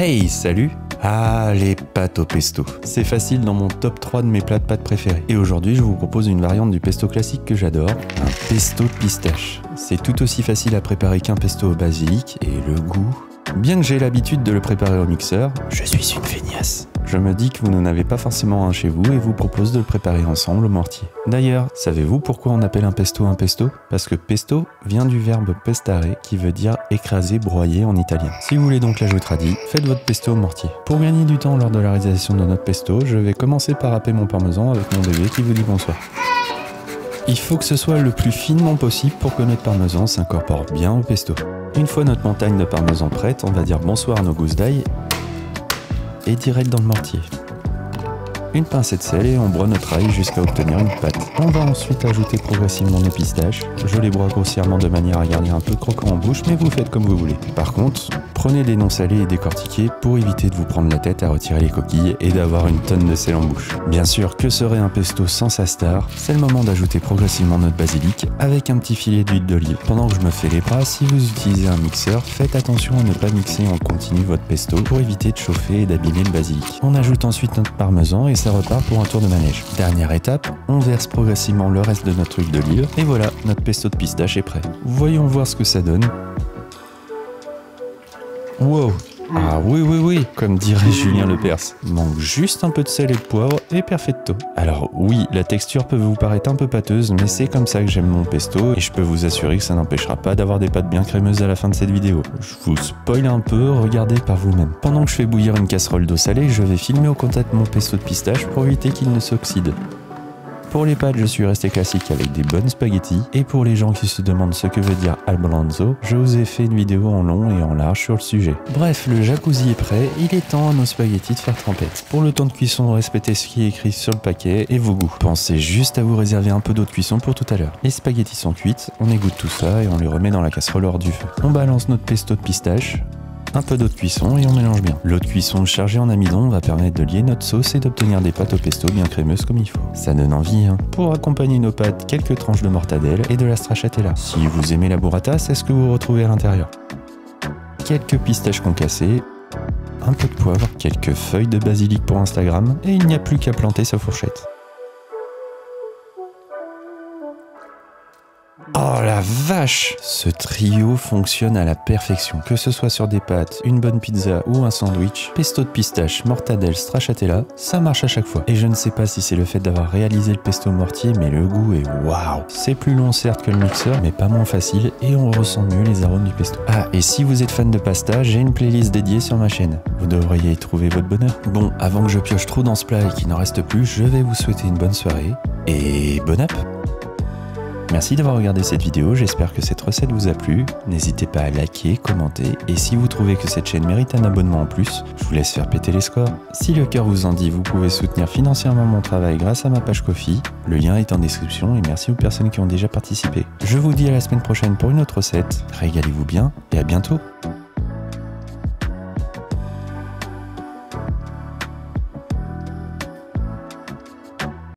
Hey, salut! Ah, les pâtes au pesto. C'est facile dans mon top 3 de mes plats de pâtes préférés. Et aujourd'hui, je vous propose une variante du pesto classique que j'adore, un pesto pistache. C'est tout aussi facile à préparer qu'un pesto au basilic et le goût... Bien que j'ai l'habitude de le préparer au mixeur, je suis une feignasse. Je me dis que vous n'en avez pas forcément un chez vous et vous propose de le préparer ensemble au mortier. D'ailleurs, savez-vous pourquoi on appelle un pesto? Parce que pesto vient du verbe pestare qui veut dire écraser, broyer en italien. Si vous voulez donc l'ajouter tradit, faites votre pesto au mortier. Pour gagner du temps lors de la réalisation de notre pesto, je vais commencer par happer mon parmesan avec mon bébé qui vous dit bonsoir. Il faut que ce soit le plus finement possible pour que notre parmesan s'incorpore bien au pesto. Une fois notre montagne de parmesan prête, on va dire bonsoir à nos gousses d'ail et direct dans le mortier. Une pincée de sel et on broie notre ail jusqu'à obtenir une pâte. On va ensuite ajouter progressivement nos pistaches. Je les broie grossièrement de manière à garder un peu croquant en bouche, mais vous faites comme vous voulez. Par contre, prenez des noms salés et décortiqués pour éviter de vous prendre la tête à retirer les coquilles et d'avoir une tonne de sel en bouche. Bien sûr, que serait un pesto sans sa star? C'est le moment d'ajouter progressivement notre basilic avec un petit filet d'huile d'olive. Pendant que je me fais les bras, si vous utilisez un mixeur, faites attention à ne pas mixer en continu votre pesto pour éviter de chauffer et d'abîmer le basilic. On ajoute ensuite notre parmesan et ça repart pour un tour de manège. Dernière étape, on verse progressivement le reste de notre huile d'olive et voilà, notre pesto de pistache est prêt. Voyons voir ce que ça donne. Wow! Ah oui, comme dirait Julien Lepers. Manque juste un peu de sel et de poivre et perfecto. Alors oui, la texture peut vous paraître un peu pâteuse, mais c'est comme ça que j'aime mon pesto et je peux vous assurer que ça n'empêchera pas d'avoir des pâtes bien crémeuses à la fin de cette vidéo. Je vous spoil un peu, regardez par vous-même. Pendant que je fais bouillir une casserole d'eau salée, je vais filmer au contact mon pesto de pistache pour éviter qu'il ne s'oxyde. Pour les pâtes, je suis resté classique avec des bonnes spaghettis. Et pour les gens qui se demandent ce que veut dire albranzo, je vous ai fait une vidéo en long et en large sur le sujet. Bref, le jacuzzi est prêt, il est temps à nos spaghettis de faire trempette. Pour le temps de cuisson, respectez ce qui est écrit sur le paquet et vos goûts. Pensez juste à vous réserver un peu d'eau de cuisson pour tout à l'heure. Les spaghettis sont cuites, on égoutte tout ça et on les remet dans la casserole hors du feu. On balance notre pesto de pistache, un peu d'eau de cuisson et on mélange bien. L'eau de cuisson chargée en amidon va permettre de lier notre sauce et d'obtenir des pâtes au pesto bien crémeuses comme il faut. Ça donne envie, hein. Pour accompagner nos pâtes, quelques tranches de mortadelle et de la stracciatella. Si vous aimez la burrata, c'est ce que vous retrouvez à l'intérieur. Quelques pistaches concassées, un peu de poivre, quelques feuilles de basilic pour Instagram et il n'y a plus qu'à planter sa fourchette. Oh la vache! Ce trio fonctionne à la perfection. Que ce soit sur des pâtes, une bonne pizza ou un sandwich, pesto de pistache, mortadelle, stracciatella, ça marche à chaque fois. Et je ne sais pas si c'est le fait d'avoir réalisé le pesto mortier, mais le goût est waouh! C'est plus long certes que le mixeur, mais pas moins facile et on ressent mieux les arômes du pesto. Ah, et si vous êtes fan de pasta, j'ai une playlist dédiée sur ma chaîne. Vous devriez y trouver votre bonheur. Bon, avant que je pioche trop dans ce plat et qu'il n'en reste plus, je vais vous souhaiter une bonne soirée et bon app! Merci d'avoir regardé cette vidéo, j'espère que cette recette vous a plu. N'hésitez pas à liker, commenter et si vous trouvez que cette chaîne mérite un abonnement en plus, je vous laisse faire péter les scores. Si le cœur vous en dit, vous pouvez soutenir financièrement mon travail grâce à ma page Ko-fi. Le lien est en description et merci aux personnes qui ont déjà participé. Je vous dis à la semaine prochaine pour une autre recette. Régalez-vous bien et à bientôt.